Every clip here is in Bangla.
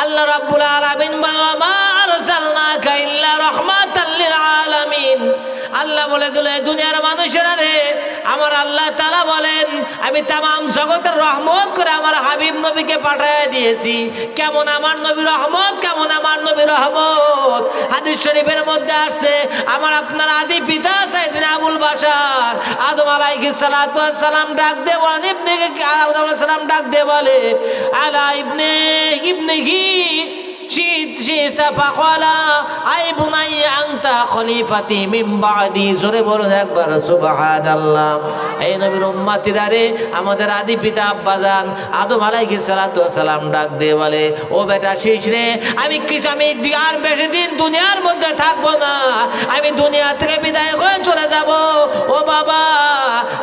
আল্লাহ রাব্বুল আলামিন বলেন মা আরসালনাকা ইল্লা রাহমাতাল লিল আলামিন। আল্লাহ বলে দিল দুনিয়ার মানুষেরা রে, আমার আল্লাহ তাআলা বলেন আমি তামাম জগতের রহমত করে আমার হাবিব নবীকে পাঠিয়ে দিয়েছি। কেমন আমার নবী রহমত, কেমন আমার নবী রহমত। হাদিস শরীফের মধ্যে আসছে আমার আপনার আদি পিতা সাইয়েদনা আবুল বাশার আদম আলাইহিস সালাতু ওয়াস সালাম ডাক দিয়ে বলেন ইবনে আদম আলাইহিস সালাম ডাক দিয়ে বলে আলা ইবনিহি শীতা ফাকালা আই বুনাইয়া আনতা খলিফাতি মিন বাদি। জোরে বলুন একবার সুবহানাল্লাহ। এই নবীর উম্মতিরা রে, আমাদের আদি পিতা আব্বাজান আদম আলাইহিস সালাতু ওয়াস সালাম ডাক দিয়ে বলে ও বেটা শীষ রে, আমি আর বেশি দিন দুনিয়ার মধ্যে থাকবো না, আমি দুনিয়া থেকে বিদায় হয়ে চলে যাব। ও বাবা,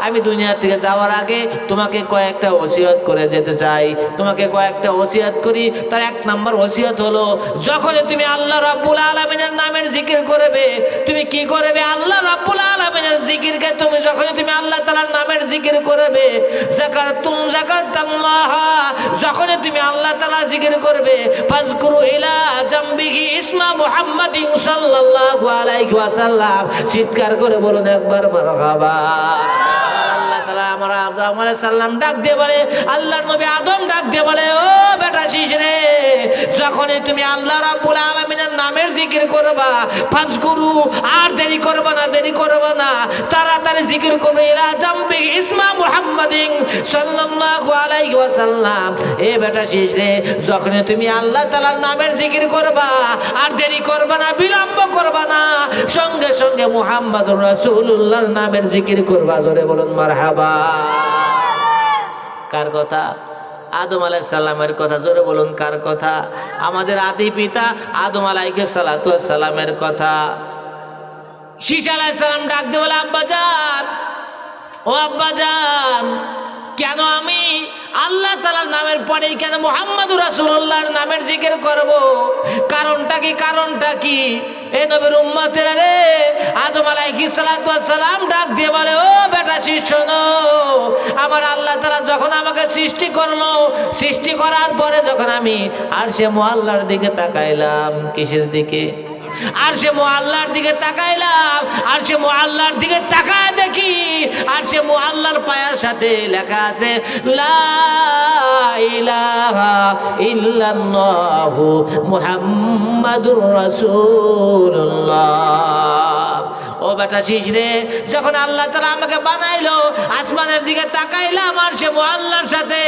আমি দুনিয়া থেকে যাওয়ার আগে তোমাকে কয়েকটা ওসিয়ত করে যেতে চাই। তোমাকে কয়েকটা ওসিয়ত করি। তার এক নাম্বার ওসিয়ত হলো যখন তুমি আল্লাহ রাব্বুল আলামিনের নামের জিকির করবে, তুমি কি করবে? আল্লাহ রাব্বুল আলামিনের জিকিরকে তুমি যখন তুমি আল্লাহ তাআলার নামের জিকির করবে, যাকারতাল্লাহ, যখন তুমি আল্লাহ তাআলার জিকির করবে, ফাজকুরু ইলা জামবিহি ইসমা মুহাম্মাদিন সাল্লাল্লাহু আলাইহি ওয়াসাল্লাম। চিৎকার করে বলুন একবার মারহাবা। আমার আদম আলাইহিস সালাম ডাক দিয়ে বলে, আল্লাহর নবী আদম ডাক দিয়ে বলে ও বেটা শীষ রে, যখনই তুমি আল্লাহ রাব্বুল আলামিনের নামের জিকির করবা, ফাজকুরু, আর দেরি করবা না, দেরি করবা না, তাড়াতাড়ি জিকির করবে ইলা জামবি ইসমা মুহাম্মাদিন সাল্লাল্লাহু আলাইহি ওয়াসাল্লাম। এ বেটা শীষ রে, যখনই তুমি আল্লাহ তাআলার নামের জিকির করবা, আর দেরি করবা না, বিলম্ব করবা না, সঙ্গে সঙ্গে মুহাম্মাদুর রাসূলুল্লাহর নামের জিকির করবা। জোরে বলুন মারহাবা। কার কথা? আদম আলাইহিস সালামের কথা। জোরে বলুন কার কথা? আমাদের আদি পিতা আদম আলাইহিস সালাতু ওয়াস সালামের কথা। শীষ আলাইহিস সালাম ডাক দিয়ে বলে আব্বাজান, ও আব্বাজান, কেন আমি আল্লাহ তাআলার নামের পরে কেন মুহাম্মাদুর রাসূলুল্লাহর নামের জিকির করব? কারণটা কি? কারণটা কি? এ নবীর উম্মতেরা রে, আদম আলাইহিস সালাতু ওয়াস সালাম ডাক দিয়ে বলে ও বেটা শীষ শোনো, আমার আল্লাহ তাআলা যখন আমাকে সৃষ্টি করলো, সৃষ্টি করার পরে যখন আমি আরশে মুআল্লার দিকে তাকাইলাম, কিসের দিকে? আরশে মুআল্লার দিকে তাকাইলাম। আরশে মুআল্লার দিকে তাকায় দেখি আরশে মুআল্লার পায়ের সাথে লেখা আছে লা ইলাহা ইল্লাল্লাহু মুহাম্মাদুর রাসূলুল্লাহ। ও বেটা শীষ রে, যখন আল্লাহ তাআলা আমাকে বানাইলো, আসমানের দিকে তাকাইলাম, আর সে মুআল্লার সাথে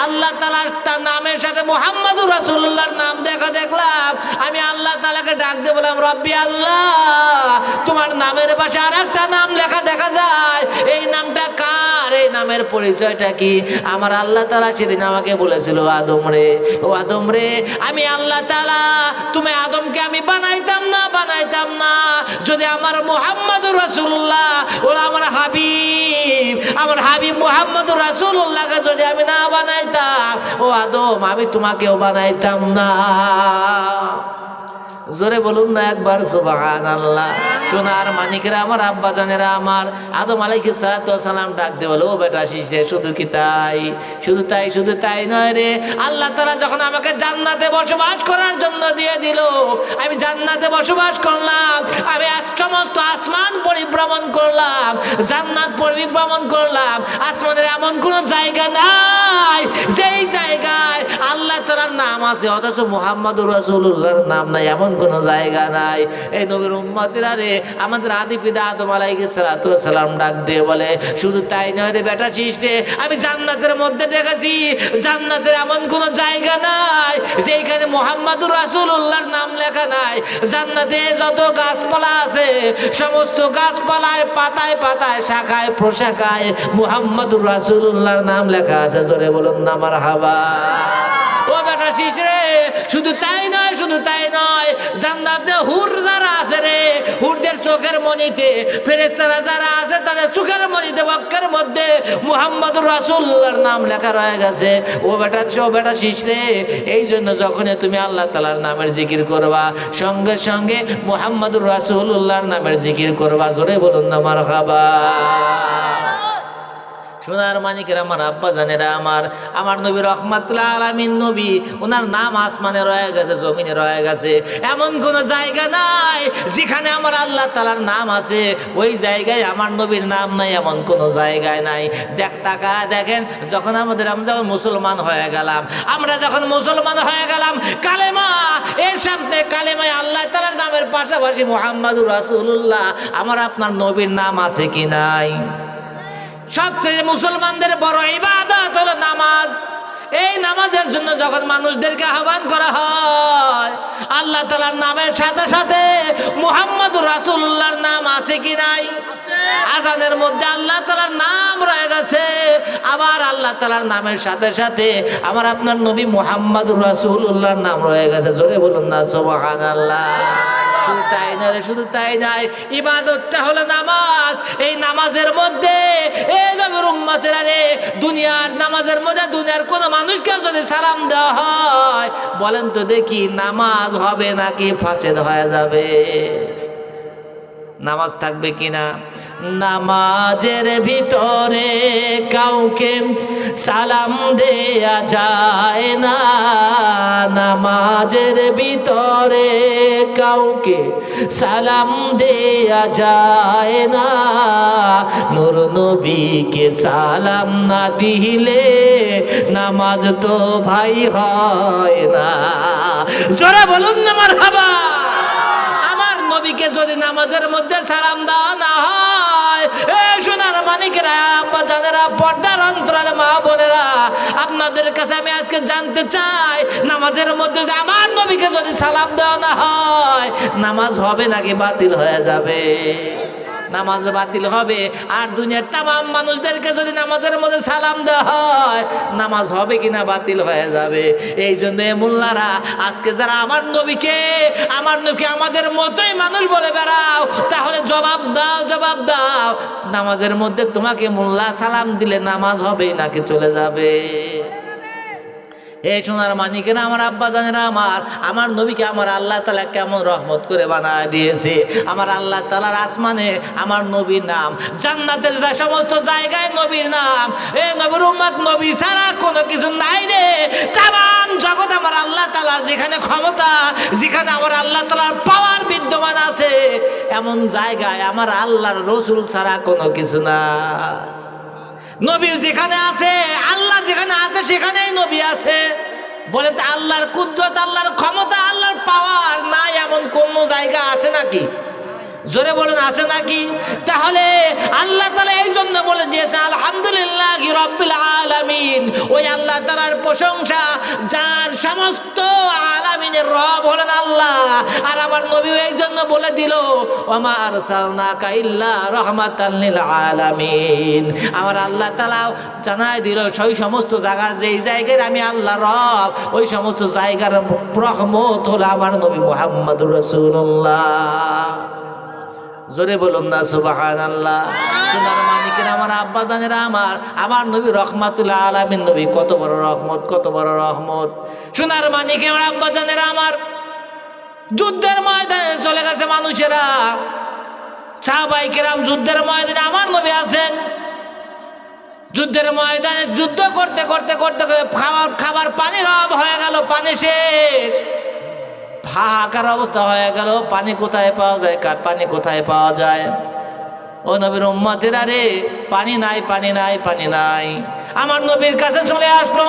আল্লাহ তাআলার তার নামের সাথে মুহাম্মাদুর রাসূলুল্লাহর নাম দেখলাম। আমি আল্লাহ তাআলাকে ডাক দিয়ে বললাম রব্বি আল্লাহ, তোমার নামের পাশে আর একটা নাম লেখা দেখা যায়, এই নামটা কার? এই নামের পরিচয়টা কি? আমার আল্লাহ তাআলা সেদিন আমাকে বলেছিল আদম রে, ও আদম রে, আমি আল্লাহ তাআলা তুমি আদমকে আমি বানাইতাম না যদি আমার মুহাম্মাদুর রাসূলুল্লাহ ওরা আমার হাবিব মুহাম্মাদুর রাসূলুল্লাহকে যদি আমি না বানাইতাম, ও আদম, আমি তোমাকেও বানাইতাম না। জোরে বলুন না একবার সুবহানাল্লাহ। সোনার মানিকেরা আমার, আব্বা জানেরা আমার, আদম আলাইহিস সালাতু ওয়াস সালাম ডাক দিয়ে বলে ও বেটা শীষে, শুধু কি তাই? শুধু তাই নয় রে, আল্লাহ তাআলা যখন আমাকে জান্নাতে বসবাস করার জন্য দিয়ে দিল, আমি জান্নাতে বসবাস করলাম, আমি সমস্ত আসমান পরিভ্রমণ করলাম, জান্নাত পরিভ্রমণ করলাম, আসমানের এমন কোনো জায়গা নাই যেই জায়গায় আল্লাহ তাআলার নাম আছে অথচ মুহাম্মাদুর রাসূলুল্লাহর নাম নাই, এমন কোনো জায়গা নাই। এই নবীর উম্মতিরা রে, আমাদের আদি পিতা আদম আলাইহিস সালাতু ওয়াস সালাম ডাক দিয়ে বলে শুধু তাই নয় রে বেটা শীষ রে, আমি জান্নাতের মধ্যে দেখেছি জান্নাতের এমন কোনো জায়গা নাই যেখানে মুহাম্মাদুর রাসূলুল্লাহর নাম লেখা নাই। জান্নাতে যত গাছপালা আছে সমস্ত গাছপালায় পাতায় পাতায় শাখায় প্রশাখায় মুহাম্মাদুর রাসূলুল্লাহর নাম লেখা আছে। জোরে বলুন না মারহাবা। ও বেটা শীষ রে, শুধু তাই নয়, জান্নাতে হুর যারা আছে রে, হুরদের চোখের মনিতে, ফেরেশতারা যারা আছে তাদের চোখের মনিতে বক্ষের মধ্যে মুহাম্মাদুর রাসূলুল্লাহর নাম লেখা রয়ে গেছে। ও বেটা শীষ রে, এই জন্য যখন তুমি আল্লাহ তাআলার নামের জিকির করবা, সঙ্গে সঙ্গে মুহাম্মাদুর রাসূলুল্লাহর নামের জিকির করবা। জোরে বলুন না মারহাবা। সোনার মানিকের আমার আব্বা জানেরা আমার নবী রহমাতুল আলামিন নবী, ওনার নাম আসমানে রয়ে গেছে, জমিনে রয়ে গেছে। এমন কোন জায়গা নাই যেখানে আমার আল্লাহ তাআলার নাম আছে ওই জায়গায় আমার নবীর নাম নাই, এমন কোন জায়গায় নাই। দেখেন যখন আমরা যখন মুসলমান হয়ে গেলাম, কালেমা এর সামনে কালেমায় আল্লাহ তাআলার নামের পাশাপাশি মুহাম্মাদুর রাসূলুল্লাহ আমার আপনার নবীর নাম আছে কি নাই? সবচেয়ে মুসলমানদের বড় ইবাদত হলো নামাজ। এই নামাজের জন্য যখন মানুষদেরকে আহ্বান করা হয়, আল্লাহ তাআলার নামের সাথে সাথে মুহাম্মাদুর রাসূলুল্লাহর নাম আছে কি নাই? আযানের মধ্যে আল্লাহ তাআলার নাম রয়ে গেছে, আবার আল্লাহ তাআলার নামের সাথে সাথে আমার আপনার নবী মুহাম্মাদুর রাসূলুল্লাহর নাম রয়ে গেছে। জোরে বলুন না সুবহানাল্লাহ। শুধু তাই নাই, ইবাদতটা হলো নামাজ। এই নামাজের মধ্যে এই নবীর উম্মতেরা রে, দুনিয়ার নামাজের মধ্যে দুনিয়ার কোন মানুষকে যদি সালাম দেওয়া হয়, বলেন তো দেখি নামাজ হবে নাকি ফাসেদ হয়ে যাবে? নামাজ থাকবে কিনা? নামাজের ভিতরে কাউকে সালাম দেয়া যায় না, নামাজের ভিতরে কাউকে সালাম দেয়া যায় না, নূর নবীকে সালাম না দিলে নামাজ তো ভাই হয় না। জোরে বলুন না মারহাবা। নবীকে যদি নামাজের মধ্যে সালাম দেওয়া না হয়, সোনার মানিকেরা, আব্বা জানেরা, পর্দার অন্তরালে মা বোনেরা, আপনাদের কাছে আমি আজকে জানতে চাই, নামাজের মধ্যে আমার নবীকে যদি সালাম দেওয়া না হয়, নামাজ হবে নাকি বাতিল হয়ে যাবে? নামাজ বাতিল হবে। আর দুনিয়ার তামাম মানুষদেরকে যদি নামাজের মধ্যে সালাম দেওয়া হয়, নামাজ হবে কিনা বাতিল হয়ে যাবে। এই জন্য মোল্লারা আজকে যারা আমার নবীকে আমাদের মতোই মানুষ বলে বেড়াও, তাহলে জবাব দাও, নামাজের মধ্যে তোমাকে মোল্লা সালাম দিলে নামাজ হবে নাকি চলে যাবে? এই সোনার মানিকেরা, আমার আব্বা জানেরা, আমার নবীকে আমার আল্লাহ তাআলা কেমন রহমত করে বানায় দিয়েছে। আমার আল্লাহ তাআলার আসমানে আমার নবীর নাম, জান্নাতের যে সমস্ত জায়গায় নবীর নাম, এই নবীর উম্মত নবী ছাড়া কোনো কিছু নাই রে। তামাম জগৎ আমার আল্লাহ তাআলার যেখানে ক্ষমতা, যেখানে আমার আল্লাহ তাআলার পাওয়ার বিদ্যমান আছে, এমন জায়গায় আমার আল্লাহর রাসূল ছাড়া কোনো কিছু না। নবী যেখানে আছে, আল্লাহ যেখানে আছে, সেখানেই নবী আছে। বলে তো আল্লাহর কুদরত, আল্লাহর ক্ষমতা, আল্লাহর পাওয়ার নাই এমন কোন জায়গা আছে নাকি? জোরে বলেন, আছে নাকি? তাহলে আল্লাহ তাআলা এই জন্য বলে দিয়েছে আলহামদুলিল্লাহি রাব্বিল আলামিন। ওই আল্লাহ তাআলার প্রশংসা যার সমস্ত আলামিনের রব হলেন আল্লাহ। আর আমার নবী এই জন্য বলে দিল ওমা আরসালনাকা ইল্লা রাহমাতাল লিল আলামিন। আমার আল্লাহ তাআলা জানায় দিল সেই সমস্ত জায়গার, যেই জায়গায় আমি আল্লাহ রব, ওই সমস্ত জায়গার রহমত হলো আমার নবী মুহাম্মদুর রাসূলুল্লাহ। জোরে বলুন না সুবহানাল্লাহ। সোনার মানিকের আমার আব্বা জানেরা, আমার নবী রহমাতুল আলামিন নবী, কত বড় রহমত, কত বড় রহমত। সোনার মানিকের আমার আব্বা জানেরা, আমার যুদ্ধের ময়দানে চলে গেছে মানুষেরা, সাহাবায়ে কেরাম যুদ্ধের ময়দানে আমার নবী আছেন। যুদ্ধের ময়দানে যুদ্ধ করতে করতে করতে খাবার পানির অভাব হয়ে গেল, পানি শেষ, হাহাকার অবস্থা হয়ে গেল। পানি কোথায় পাওয়া যায়, পানি কোথায় পাওয়া যায়? ও নবীর উম্মতেরা রে, পানি নাই, পানি নাই, পানি নাই। আমার নবীর কাছে চলে আসলো,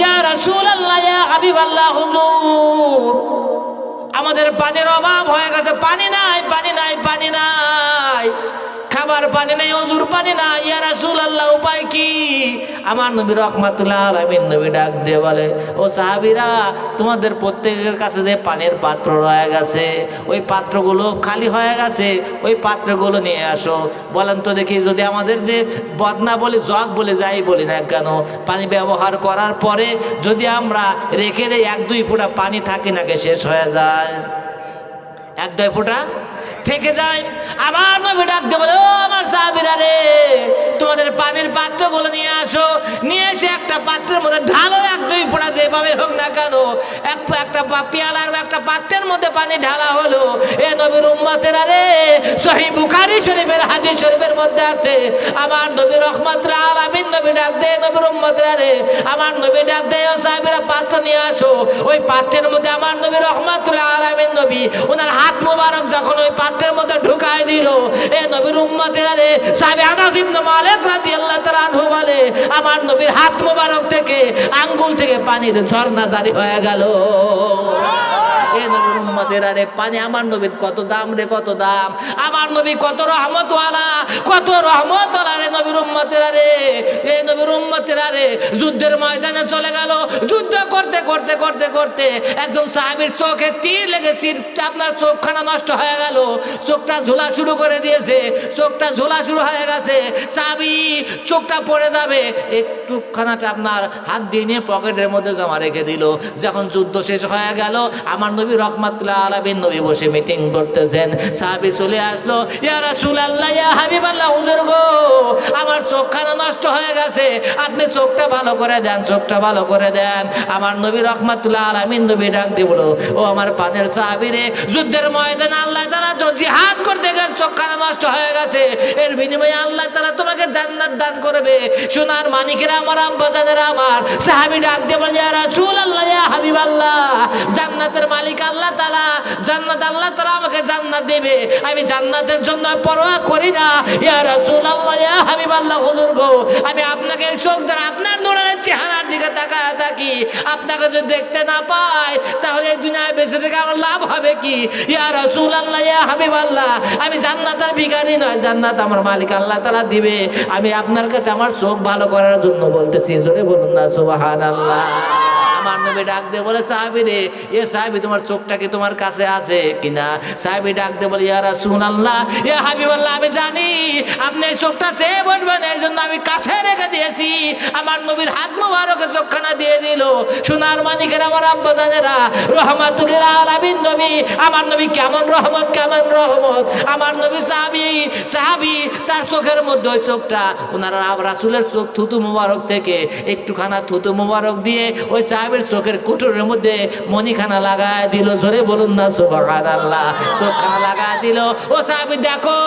ইয়া রাসূলুল্লাহ, ইয়া হাবিবাল্লাহ, হুজুর আমাদের পানির অভাব হয়ে গেছে, পানি নাই, পানি নাই, পানি নাই, খাবার পানি নাই, ওযুর পানি নাই, ইয়া রাসূলুল্লাহ উপায় কি? আমার নবী রহমাতুল্লাহ আলামিন নবী ডাক দিয়ে বলে, ও সাহাবীরা, তোমাদের প্রত্যেকের কাছে যে পানির পাত্র রয়ে গেছে, ওই পাত্রগুলো খালি হয়ে গেছে, ওই পাত্রগুলো নিয়ে আসো। বলেন তো দেখি, যদি আমাদের যে বদনা বলি, জগ বলে, যাই বলি না কেন, পানি ব্যবহার করার পরে যদি আমরা রেখে দেই, 1-2 ফোঁটা পানি থাকে নাকি শেষ হয়ে যায়? 1-2 ফোঁটা থেকে যায়। আমার নবী ডাক দিয়ে বলে, ও আমার সাহাবীরা রে, তোমাদের পানির পাত্রগুলো নিয়ে আসো। নিয়ে এসে একটা পাত্রের মধ্যে ঢালো, 1-2 ফোঁটা যেভাবে হোক না কেন, একটা পেয়ালার একটা পাত্রের মধ্যে পানি ঢালা হলো। এ নবীর উম্মতেরা রে, সহিহ বুখারী শরীফের হাদিস শরীফের মধ্যে আছে, আমার নবী রহমাতুল আলামিন নবী ডাক দেয়, নবীর উম্মতেরা রে, আমার নবী ডাক দেয়, ও সাহাবীরা পাত্র নিয়ে আসো। ওই পাত্রের মধ্যে আমার নবী রহমাতুল আলামিন নবী ওনার হাত মোবারক যখন ওই পাত্রের মধ্যে ঢুকায় দিল, এ নবীর উম্মতেরা রে, সাহাবী আনাস ইবনে মালিক রাদিয়াল্লাহু তাআলা আনহু বলে, আমার নবীর হাত মোবারক থেকে আঙ্গুল থেকে পানির ঝর্ণা জারি হয়ে গেল। এ নবীর উম্মতেরা রে, পানি আমার নবীর কত দাম রে, কত দাম। আমার নবী কত রহমতওয়ালা, কত রহমতওয়ালা রে নবীর উম্মতেরা রে। এ নবীর উম্মতেরা রে, যুদ্ধের ময়দানে চলে গেল। যুদ্ধ করতে করতে করতে করতে একজন সাহাবীর চোখে তীর লেগেছে, আপনার চোখখানা নষ্ট হয়ে গেল, চোখটা ঝোলা শুরু করে দিয়েছে, চোখটা ঝোলা শুরু হয়ে গেছে। সাহাবী চোখটা পড়ে যাবে, একটুখানাটা আপনার হাত দিয়ে নিয়ে পকেটের মধ্যে জমা রেখে দিল। যখন যুদ্ধ শেষ হয়ে গেল, আমার নবী রহমাতুল্লাহ আলামিন নবী বসে মিটিং করতেছেন। সাহাবী চলে আসলো, ইয়া রাসূলুল্লাহ, ইয়া হাবিবাল্লাহ, হুজুর গো, আমার চোখখানা নষ্ট হয়ে গেছে, আপনি চোখটা ভালো করে দেন, চোখটা ভালো করে দেন। আমার নবী রহমাতুল্লাহ আলামিন নবী ডাক দিয়ে বলো, ও আমার পানের সাহাবী রে, যুদ্ধের ময়দানে আল্লাহ তাআলা জিহাদ করতে গেছে, চোখখানা নষ্ট হয়ে গেছে, এর বিনিময়ে আল্লাহ তাআলা তোমাকে জান্নাত দান করবে। সোনার মানিকেরা, আমার আব্বাজানেরা, আমার সাহাবী ডাক দিয়ে বলে, ইয়া রাসূলুল্লাহ, ইয়া হাবিবাল্লাহ, জান্নাতের মালিক আল্লাহ তাআলা, জান্নাত আল্লাহ তাআলা আমাকে জান্নাত দেবে, আমি জান্নাতের জন্য পরোয়া করি না। ইয়া রাসূলুল্লাহ, ইয়া হাবিবাল্লাহ, হুজুর গো, আমি আপনাকে চোখ দ্বারা আপনার নূরের চেহারার দিকে তাকায় থাকি, আপনাকে যদি দেখতে না পাই তাহলে এই দুনিয়ায় বেঁচে থেকে আমার লাভ হবে কি? ইয়া রাসূলুল্লাহ, ইয়া হাবিবাল্লাহ, আমি জান্নাতের ভিখারি নয়, জান্নাত আমার মালিক আল্লাহ তাআলা দিবে, আমি আপনার কাছে আমার চোখ ভালো করার জন্য বলতেছি, জোরে বলুন না সুবহানাল্লাহ। আমার নবী ডাক দিয়ে বলে, সাহাবী রে, এ সাহাবী, তোমার চোখটা কি তোমার কাছে আছে কিনা? সাহাবী ডাক দিয়ে বলে, ইয়া রাসূলুল্লাহ, ইয়া হাবিবাল্লাহ, আমি জানি আপনি এই চোখটা চেয়ে বসবেন, এই জন্য আমি কাছে রেখে দিয়েছি। আমার নবীর হাত মোবারকে চোখখানা দিয়ে দিল। সোনার মানিকের, আমার আব্বাজানেরা, রহমাতুল আলামিন নবী, আমার নবী কেমন রহমত, কেমন রহমত। আমার নবী সাহাবী তার চোখের মধ্যে ওই চোখটা, ওনারা রাসূলের চোখ থুতু মোবারক থেকে একটুখানা থুতু মোবারক দিয়ে ওই সাহাবীর চোখের কুটুরের মধ্যে মণিখানা লাগায় দিল, জোরে বলুন না সুবহানাল্লাহ। চোখখানা লাগায় দিল। ও সাহাবী, দেখো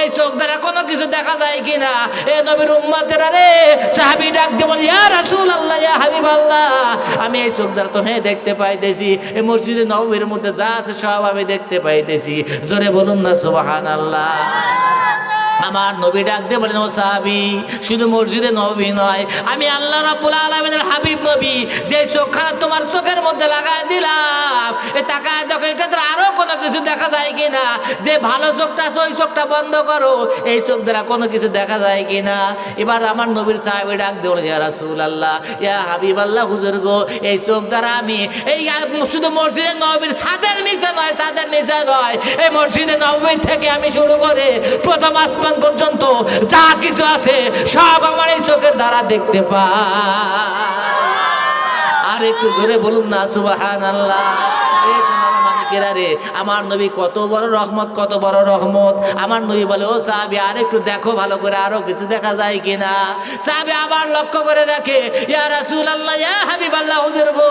এই চোখ দ্বারা কোনো কিছু দেখা যায় কিনা? এ নবীর উম্মতেরা রে, সাহাবী ডাক দিয়ে বলে, ইয়া রাসূলুল্লাহ, ইয়া হাবিবাল্লাহ, আমি এই চোখ দ্বারা তো দেখতে পাইতেছি, এই মসজিদে নববীর মধ্যে যা আছে সব আমি দেখতে পাইতেছি, জোরে বলুন না সুবহানাল্লাহ। আমার নবী ডাক দিয়ে বলেন, ও সাহাবী, শুধু মসজিদে নববী নয়, আমি আল্লাহ রাব্বুল আলামিনের হাবিব নবী যে চোখখানা তোমার চোখের মধ্যে লাগায় দিলাম, এ তাকায় দেখো এটা তো আরো কোনো কিছু দেখা যায় কিনা। যে ভালো চোখটা আছে ওই চোখটা বন্ধ করো, এই চোখ দ্বারা কোনো কিছু দেখা যায় কিনা। এবার আমার নবীর সাহাবী ডাক দিয়ে বলেন, ইয়া রাসূলুল্লাহ, ইয়া হাবিবাল্লাহ, হুজুর গো, এই চোখ দ্বারা আমি এই শুধু মসজিদে নববীর ছাদের নিচে নয়, ছাদের নিচে নয়, এই মসজিদে নববী থেকে আমি শুরু করে প্রথম আসমান পর্যন্ত যা কিছু আছে সব আমার এই চোখের দ্বারা দেখতে পাই। আর একটু জোরে বলুন না সুবহানাল্লাহ। রে, আমার নবী কত বড় রহমত, কত বড় রহমত। আমার নবী বলে, ও সাহাবী, আর একটু দেখো ভালো করে, আরো কিছু দেখা যায় কিনা। সাহাবী আবার লক্ষ্য করে দেখে, ইয়া রাসূলুল্লাহ, ইয়া হাবিবাল্লাহ, হুজুর গো,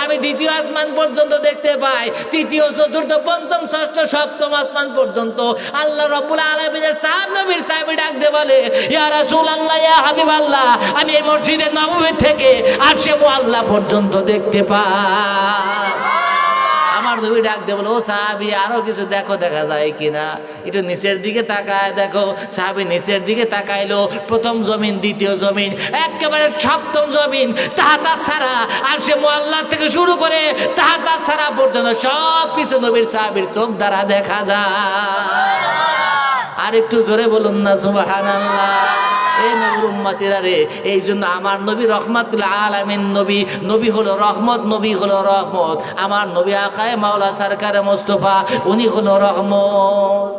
আমি দ্বিতীয় আসমান পর্যন্ত দেখতে পাই, তৃতীয়, চতুর্থ, পঞ্চম, ষষ্ঠ, সপ্তম আসমান পর্যন্ত আল্লাহ রাব্বুল আলামিনের নবীর সাহাবী ডাক দিয়ে বলে, ইয়া রাসূলুল্লাহ, ইয়া হাবিবাল্লাহ, আমি এই মসজিদে নববী থেকে আরশে মুআল্লা পর্যন্ত দেখতে পাই। আমার নবী ডাক দিয়ে বলে, ও সাহাবী, আরো কিছু দেখো, দেখা যায় কিনা। একটু নিচের দিকে তাকায় দেখো। সাহাবী নিচের দিকে তাকাইলো, প্রথম জমিন, দ্বিতীয় জমিন, একেবারে সপ্তম জমিন, তাহাতা ছাড়া আরশে মুআল্লা থেকে শুরু করে তাহাতা ছাড়া পর্যন্ত সব কিছু নবীর সাহাবীর চোখ দ্বারা দেখা যায়। আর একটু জোরে বলুন না সুবহানাল্লাহ। এই নবীর উম্মতিরা রে, এই জন্য আমার নবী রহমাতুল আলামিন নবী, নবী হলো রহমত, নবী হলো রহমত। আমার নবী আকায়ে মাওলা সরকারে মুস্তাফা, উনি হলো রহমত।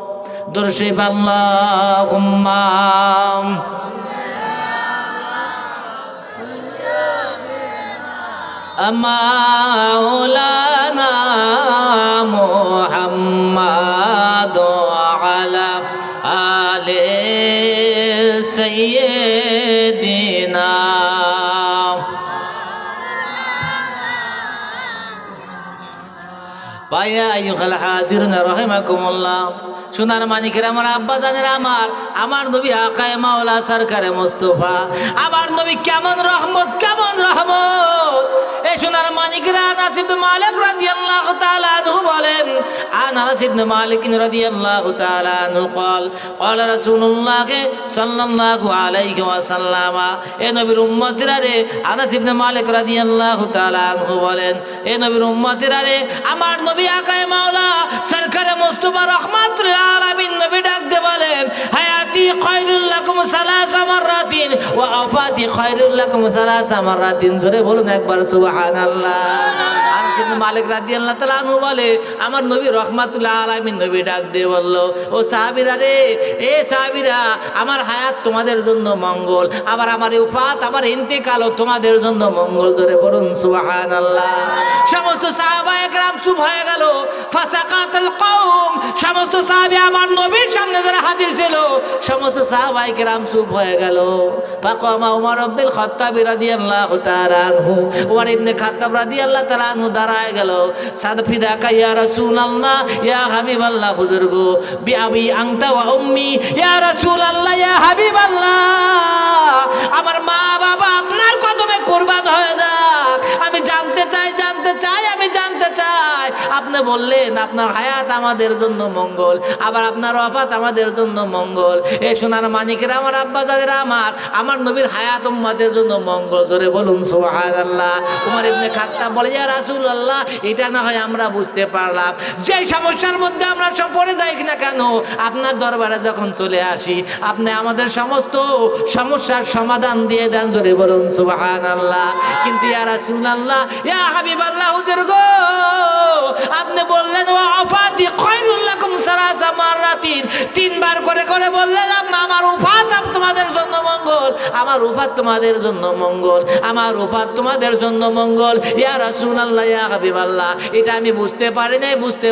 দরুদ শরীফ, আল্লাহুম্মা মাওলানা মুহাম্মাদ পায়া আইয়ুহাল হাজিরুন রাহিমাকুমুল্লাহ। সোনার মানিকের আমার আব্বা জানেন আমার নবী আকায়ে মাওলা সরকারে মুস্তাফা, আমার নবী কেমন রহমত, কেমন রহমত। এই সোনার মানিকেরা আনাস ইবনে মালিক রাদিয়াল্লাহু তাআলা আনহু বলেন, আনাস ইবনে মালিক রাদিয়াল্লাহু তাআলা আনহু قال قال رسول الله সাল্লাল্লাহু আলাইহি ওয়াসাল্লাম। এ নবীর উম্মতেরা রে, আনাস ইবনে মালিক রাদিয়াল্লাহু তাআলা আনহু বলেন, এ নবীর উম্মতেরা রে, আমার নবী আকায়ে মাওলা সরকারে মুস্তাফা রাহমাতুল আলামিন নবী ডাক দিয়ে বলেন, হায়াতি খায়রুল লাকুম সালাসা মাররাতিন ওয়া আফাতি খায়রুল লাকুম সালাসা মাররাতিন। জোরে বলুন একবার সুবহানাল্লাহ। আনাস ইবনে মালিক রাদিয়াল্লাহু তাআলা আনহু বলে, আমার নবী রাহমাতুল আলামিন নবী ডাক দিয়ে বলল, ও সাহাবীরা রে, এ সাহাবীরা, আমার হায়াত তোমাদের জন্য মঙ্গল, আবার আমার ওফাত, আমার ইন্তেকালও তোমাদের জন্য মঙ্গল। জোরে বলুন সুবহানাল্লাহ। সমস্ত সাহাবায়ে কেরাম চুপ হয়ে গেল। ফাসাকাতুল কওম, সমস্ত সাহাবী আমার নবীর সামনে যারা হাজির ছিল সমস্ত সাহাবায়ে কেরাম চুপ হয়ে গেল। ফাকামা উমর ইবনুল খাত্তাব রাদিয়াল্লাহু তাআলা আনহু, উমর ইবনে খাত্তাব রাদিয়াল্লাহু তাআলা আনহু দাঁড়ায় গেল। সাদ ফিদাকা ইয়া রাসূলুল্লাহ, ইয়া হাবিবাল্লাহ, হুজুর গো, বিআবি আনতা ওয়া উম্মি, ইয়া রাসূলুল্লাহ, ইয়া হাবিবাল্লাহ, আমার মা বাবা আপনার কদমে কুরবান হয়ে যাক। আমি জানতে চাই, আমি জানতে চাই। আপনি বললেন আপনার হায়াত আমাদের জন্য মঙ্গল, আবার আপনার ওফাত আমাদের জন্য মঙ্গল। এ সোনার মানিকেরা আমার আব্বা যাদেরা আমার নবীর হায়াত উম্মতের জন্য মঙ্গল। জোরে বলুন সুবহানাল্লাহ। উমর ইবনে খাত্তাব বলে, ইয়া রাসূলুল্লাহ, এটা না হয় আমরা বুঝতে পারলাম, যে সমস্যার মধ্যে আমরা সব পড়ে যাই না কেন, আপনার দরবারে যখন চলে আসি আপনি আমাদের সমস্ত সমস্যার সমাধান দিয়ে দেন। জোরে বলুন সুবহানাল্লাহ। কিন্তু ইয়া রাসূলুল্লাহ, ইয়া হাবিবাল্লাহ, হুজুর গো, আপনি বললেন ওয়া আফাতি খায়রুল লাকুম সালাসা মাররাতিন, তিনবার করে করে বললেন আমার উফাত তোমাদের জন্য মঙ্গল, আমার উফাত তোমাদের জন্য মঙ্গল, আমার উফাত তোমাদের জন্য মঙ্গল। ইয়া রাসূলুল্লাহ, ইয়া হাবিবাল্লাহ, এটা আমি বুঝতে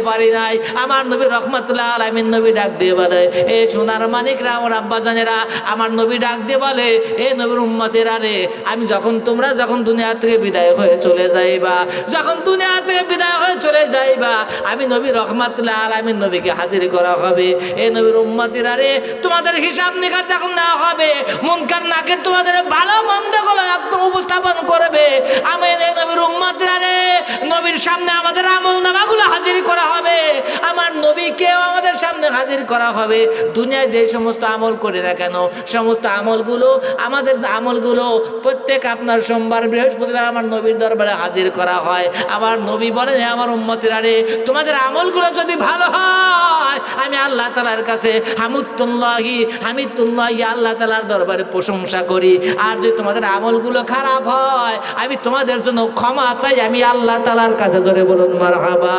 পারি নাই। আমার নবী রাহমাতুল্লাহ আলামিন নবী ডাক দিয়ে বলে, এ সোনার মানিকরা, আমার আব্বা জানেরা, আমার নবী ডাক দিয়ে বলে, এ নবীর উম্মতেরা রে, আমি তোমরা যখন দুনিয়া থেকে বিদায় হয়ে চলে যাইবা, যখন দুনিয়া থেকে বিদায় হয়ে চলে যাইবা, আমি নবী রাহমাতুল্লাহ আলামিন নবীকে হাজির করা হবে। এ নবীর উম্মতেরা রে, তোমাদের হিসাব নিকাশ যখন না হবে, মুনকার নাকির তোমাদের ভালো মন্দ গুলো একদম উপস্থাপন করবে। আমি এই নবীর উম্মতেরা রে, নবীর সামনে আমাদের আমল নামাগুলো হাজির করা হবে, আমার নবীকেও আমাদের সামনে হাজির করা হবে। দুনিয়ায় যে সমস্ত আমল করে না কেন, সমস্ত আমলগুলো, আমাদের আমলগুলো প্রত্যেক আপনার সোমবার বৃহস্পতিবার আমার নবীর দরবারে হাজির করা হয়। আমার নবী বলেন, আমার উম্মতেরা রে, তোমাদের আমলগুলো যদি ভালো হয়, আমি আল্লাহ তাআলার কাছে হামিদুল্লাহি আল্লাহ তাআলার দরবারে প্রশংসা করি। আর যদি তোমাদের আমলগুলো খারাপ হয়, আমি তোমাদের জন্য ক্ষমা চাই, আমি আল্লাহ তাআলার কাছে। জোরে বলুন মারহাবা।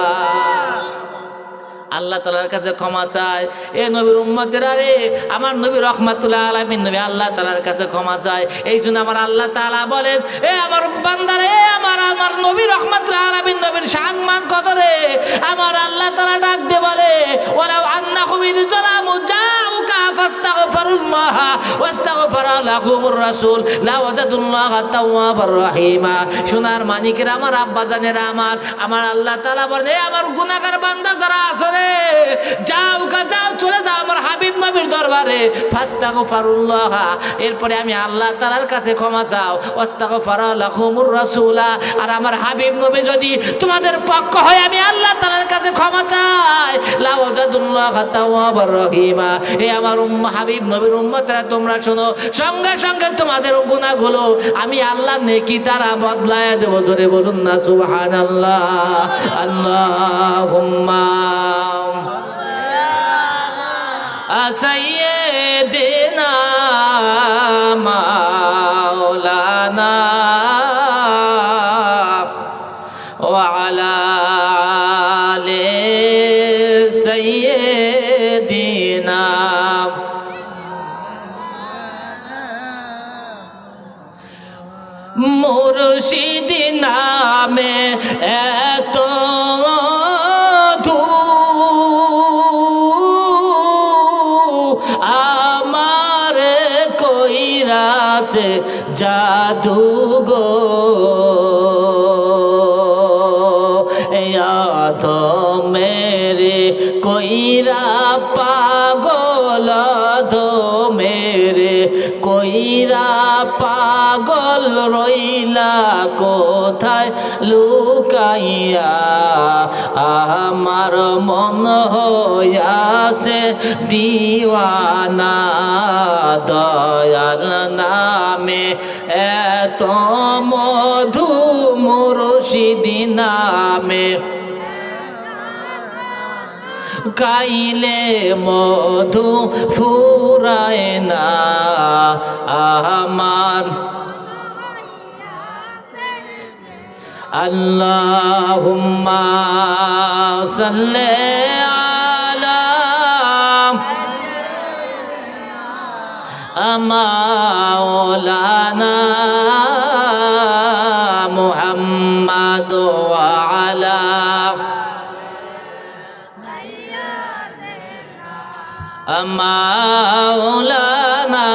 আল্লাহ তাআলার কাছে ক্ষমা চায়। এ নবীর উম্মতেরা রে, আমার নবী রাহমাতুল্লাহ আলামিন নবী আল্লাহ তাআলার কাছে ক্ষমা চায়। এই জন্য আমার আল্লাহ তাআলা বলেন, এ আমার বান্দারে, আমার নবী রাহমাতুল্লাহ আলামিন নবীর সম্মান কত রে। আমার আল্লাহ তাআলা ডাক দিয়ে বলে, ওয়ালাউ আন্নাহুম ইয যালামু জাউকা ফাস্তাগফিরুল্লাহ ওয়াস্তাগফারা লাহুমুর রাসূল লাওয়াজাদুল্লাহ তাওয়াবার রহিমা। সোনার মানিকেরা, আমার আব্বা জানেরা, আমার আল্লাহ তাআলা বলেন, এ আমার গুনাহগার বান্দা যারা আছে, যাও চলে যাও আমার হাবিব নবীর দরবারে, ফাস্তাগফিরুল্লাহ, এরপরে আমি আল্লাহ তাআলার কাছে ক্ষমা চাও, ওয়াস্তাগফারা লাহুমুর রাসূলা, আর আমার হাবিব নবী যদি তোমাদের পক্ষ হয়, আমি আল্লাহ তাআলার কাছে ক্ষমা চাই, লাওয়াজাদুল্লাহ তাওয়াবার রহিমা। এই আমার হাবিব নবীর উম্মতরা, তোমরা শোনো, সঙ্গে সঙ্গে তোমাদের গুনাহগুলো আমি আল্লাহ নেকি দ্বারা বদলায় দেব। জোরে বলুন না সুবহানাল্লাহ। আল্লাহুম্মা সাইয়্যিদিনা মাওলানা ওয়া আলা আলি সাইয়্যিদিনা। মুর্শিদ নামে এত আমার কইরাছে জাদু গো, মেরে কইরা পাগল মেরে কইরা পাগল রইলা কোথায় লুকাইয়া আমার মন হইয়াছে দিওয়ানা দয়াল নামে এত মধু মুর্শিদি নামে গাইলে মধু ফুরায় না আমার আল্লাহুম্মা সাল্লি আলা মাওলানা মুহাম্মাদ ওয়া আলা মাওলানা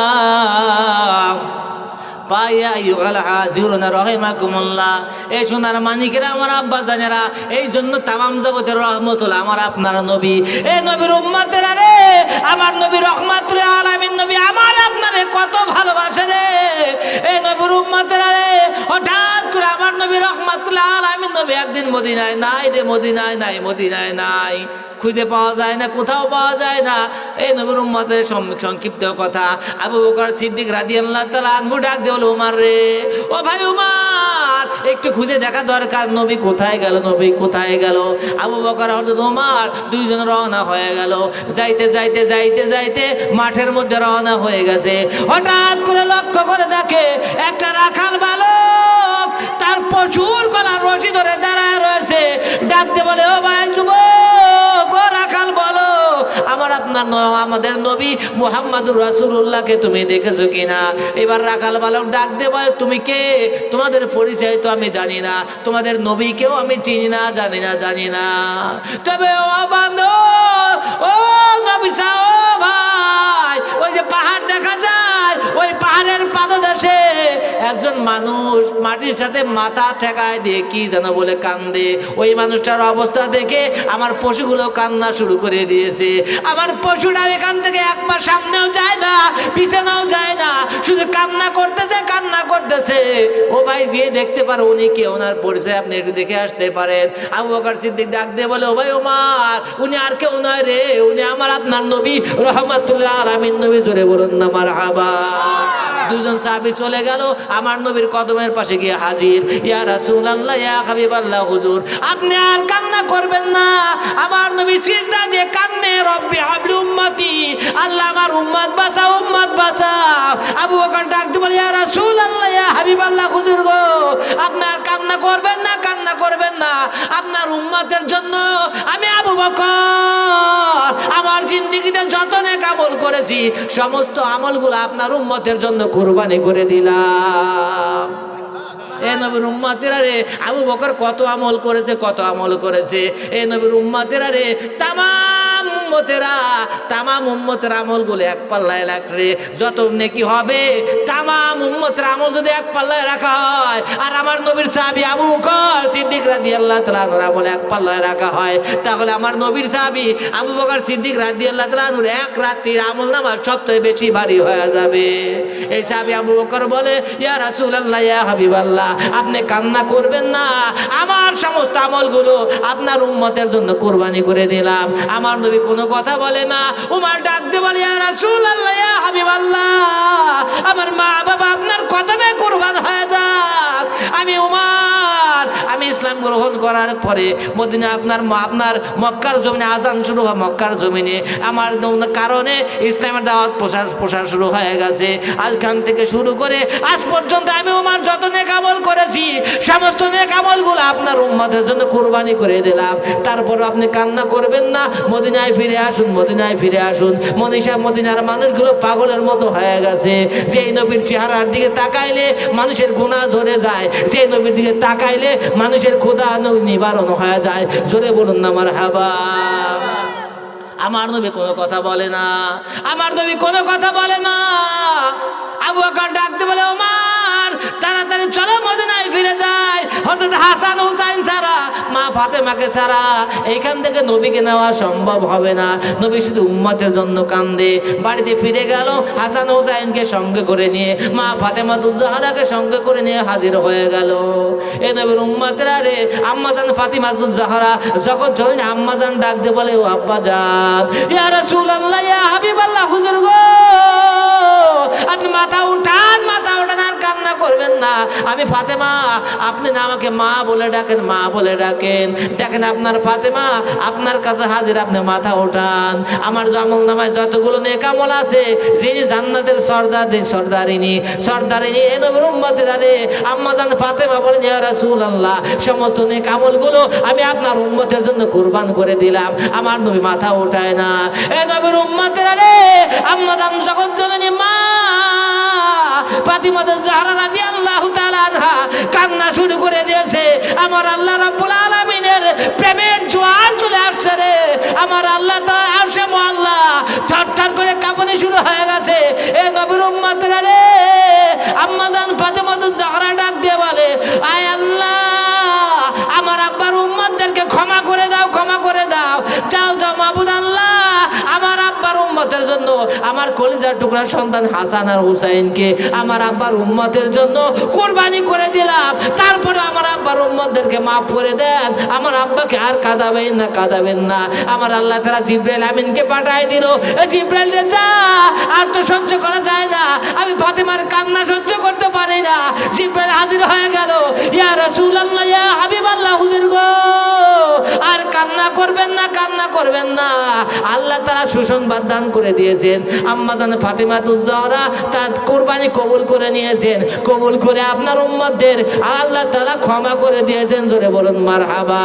পায়া ইউল হাজিরুন রাহিমাকুমুল্লাহ। এই সোনার মানিকেরা, আমার আব্বা জানেরা, এই জন্য তামাম জগতের রহমতুল আমার আপনার নবী, এই নবীর উম্মতেরা রে, আমার নবী রহমাতুল আলামিন নবী আমার আপনারে কত ভালোবাসে রে। এই নবীর উম্মতেরা রে, হঠাৎ করে আমার নবী রহমাতুল আলামিন নবী একদিন মদিনায় নাই রে, মদিনায় নাই, মদিনায় নাই, খুঁজে পাওয়া যায় না, কোথাও পাওয়া যায় না। এই নবীর উম্মতের সংক্ষিপ্ত কথা, আবু বকর সিদ্দিক রাদিয়াল্লাহু তাআলা আনহু ডাক দিয়ে বলে, উমার রে, ও ভাই উমার, একটু খুঁজে দেখা দরকার, নবী কোথায় গেল, নবী কোথায় গেল। আবু বকর হযরত উমার দুইজন রওনা হয়ে গেল। যাইতে যাইতে যাইতে যাইতে মাঠের মধ্যে রওনা হয়ে গেছে। হঠাৎ করে লক্ষ্য করে দেখে একটা রাখাল বালক তার প্রচুর গলার রশি ধরে দাঁড়ায় রয়েছে। ডাকতে বলে, ও ভাই যুবক, ও রাখাল, বলো আমার আপনার আমাদের নবী মুহাম্মদুর রাসূলুল্লাহকে তুমি দেখেছো কিনা? এবার রাখাল বালক ডাক দিয়ে বলে, তুমি কে? তোমাদের পরিচয় তো আমি জানি না, তোমাদের নবীকেও আমি চিনি না, জানি না, জানি না। তবে ও বান্ধব, ও নবী সাহেব, ও ভাই, ওই যে পাহাড় দেখা যায়, ওই পাহাড়ের পাদদেশে একজন মানুষ মাটির সাথে মাথা ঠেকায় দিয়ে কি যেন বলে কান্দে। ওই মানুষটার অবস্থা দেখে আমার পশুগুলো কান্না শুরু করে দিয়েছে। আমার পশুরা এখান থেকে এক পা সামনেও যায় না, পিছনেও যায় না, শুধু কান্না করতেছে, কান্না করতেছে। ও ভাই, যে দেখতে পারো উনি কে, ওনার পরিচয় আপনি একটু দেখে আসতে পারেন। আবু বকর সিদ্দিক ডাক দিয়ে বলে, ও ভাই ওমর, উনি আর কেউ নয় রে, উনি আমার আপনার নবী রহমাতুল্লাহ আলামিন নবী। জোরে বলুন না মারহাবা। দুজন সাহাবী চলে গেল, আমার নবীর কদমের পাশে গিয়ে হাজির। ইয়া রাসূলুল্লাহ, ইয়া হাবিবাল্লাহ, হুজুর আপনি আর কান্না করবেন না। আমার নবী সিজদা দিয়ে কান্নে, রব্বি হাবলি উম্মতি, আল্লাহ আমার উম্মত বাঁচাও, উম্মত বাঁচাও। আবু বকর ডাক দিয়ে বলে, ইয়া রাসূলুল্লাহ, ইয়া হাবিবাল্লাহ, হুজুর গো আপনি আর কান্না করবেন না, কান্না করবেন না। আপনার উম্মতের জন্য আমি আবু বকর আমার জিন্দেগিতে যত নেক আমল করেছি, সমস্ত আমলগুলো আপনার উম্মতের জন্য কুরবানি করে দিলাম। এ নবীর উম্মতেরা রে, আবু বকর কত আমল করেছে, কত আমল করেছে। এ নবীর উম্মতেরা রে, তামাম উম্মতের আমলগুলো এক পাল্লায় রাখলে যত নেকি হবে, তামাম উম্মতের আমল যদি এক পাল্লায় রাখা হয়, আর আমার নবীর সাহাবী আবু বকর সিদ্দিক রাদিয়াল্লাহু তাআলা আনহুর আমল এক পাল্লায় রাখা হয়, তাহলে আমার নবীর সাহাবী আবু বকর সিদ্দিক রাদিয়াল্লাহু তাআলা আনহুর এক রাত্রির আমল নামা সবচেয়ে বেশি ভারী হয়ে যাবে। এই সাহাবী আবু বকর বলে, ইয়া রাসূলুল্লাহ, ইয়া হাবিবাল্লাহ, আপনি কান্না করবেন না, আমার সমস্ত আমলগুলো আপনার উম্মতের জন্য কুরবানি করে দিলাম। আমার নবী কোনো কথা বলে না। উমর ডাক দিয়ে বলে, ইয়া রাসূলুল্লাহ, ইয়া হাবিবাল্লাহ, আমার মা বাবা আপনার কদমে কুরবান হয়ে যাক। আমি উমর, আমি ইসলাম গ্রহণ করার পরে মদিনা আপনার মক্কার জমিনে আযান শুরু হয়, মক্কার জমিনে আমার কারণে ইসলামের দাওয়াত প্রসার শুরু হয়ে গেছে। আজখান থেকে শুরু করে আজ পর্যন্ত আমি উমর যত নেক আমল করেছি, সমস্ত নেক আমলগুলো আপনার উম্মতের জন্য কুরবানি করে দিলাম। তারপর আপনি কান্না করবেন না, মদিনায় ফিরে আসুন, মদিনায় ফিরে আসুন। মদিনার মানুষগুলো পাগলের মতো হয়ে গেছে। যেই নবীর চেহারার দিকে তাকাইলে মানুষের গুনাহ ঝরে যায়, যেই নবীর দিকে তাকাইলে মানুষের ক্ষুধা নিবারণ হয়ে যায়। জোরে বলুন না মারহাবা। আমার নবী কোনো কথা বলে না, আমার নবী কোনো কথা বলে না। আবু বকর ডাকতে বলে, ওমর আমার, তাড়াতাড়ি চলো মদিনায় ফিরে যায়। হযরত হাসান হুসাইন ছাড়া, মা ফাতেমাকে ছাড়া এইখান থেকে নবীকে নেওয়া সম্ভব হবে না। নবী শুধু উম্মতের জন্য কান্দে। বাড়িতে ফিরে গেল, হাসান হুসাইনকে সঙ্গে করে নিয়ে, মা ফাতেমাতুজ জাহরাকে সঙ্গে করে নিয়ে হাজির হয়ে গেল। এ নবীর উম্মতেরা রে, আম্মাজান ফাতিমাতুজ জাহরা যখন চলেন, আম্মাজান ডাক দিয়ে বলে, ও আব্বাজান, ইয়া রাসূলুল্লাহ, ইয়া হাবিবাল্লাহ, হুজুর গো, আপনি মাথা উঠান, মাথা উঠান, আর কান্না করবেন না। আমি ফাতেমা, আপনি না আমাকে মা বলে ডাকেন, মা বলে ডাকেন, দেখেন আপনার ফাতেমা আপনার কাছে হাজির, আপনি মাথা উঠান। আমার আমল নামায় যতগুলো নেক আমল আছে, যিনি জান্নাতের সর্দারিনী এ নবীর উম্মতেরা রে, আম্মাজান ফাতেমা বলেন, ইয়া রাসূলুল্লাহ, সমস্ত নেক আমলগুলো আমি আপনার উম্মতের জন্য কুরবান করে দিলাম। আমার নবী মাথা উঠায় না। এ নবীর উম্মতেরা রে, আম্মাজান জগজ্জননী মা ফাতিমাতুজ জাহরা রাদিয়াল্লাহু তাআলা আনহা কান্না শুরু করে দিয়েছে। আমার আল্লাহ রাব্বুল আলামিনের প্রেমের জোয়ার চলে আসছে রে। আমার আল্লাহ তাআলা আরশে মুআল্লা থরথর করে কাঁপতে শুরু হয়ে গেছে। এ নবীর উম্মতরা রে, আম্মাজান ফাতিমাতুজ জাহরা ডাক দিয়ে বলে, আয় আল্লাহ, আমার আব্বার উম্মতদেরকে ক্ষমা করে দাও, ক্ষমা করে দাও। যাও যাও মাবুদ আল্লাহ, আমার আব্বার উম্মতের জন্য, আমার কলিজার টুকরা সন্তান হাসান আর হুসাইনকে আমার আব্বার উম্মতের জন্য কুরবানি করে দিলাম। তারপরে আমার আব্বার উম্মতদেরকে মাফ করে দেন, আমার আব্বাকে আর কাঁদাবেন না, কাঁদাবেন না। আমার আল্লাহ তাআলা জিবরাইল আমিনকে পাঠায় দিল, জিবরাইল রে যা, আর তো সহ্য করা যায় না, আমি ফাতেমার কান্না সহ্য করতে পারি না। জিবরাইল হাজির হয়ে গেল, ইয়া রাসূলুল্লাহ, ইয়া হাবিবাল্লাহ, হুজুর গো, আর কান্না করবেন না, কান্না করবেন না। আল্লাহ তাআলা সুসংবাদ দান করে দিয়েছেন, আম্মাজান ফাতিমাতুজ জাহরা তার কুরবানি কবুল করে নিয়েছেন, কবুল করে আপনার উম্মতদের আল্লাহ তাআলা ক্ষমা করে দিয়েছেন। জোরে বলুন মারহাবা।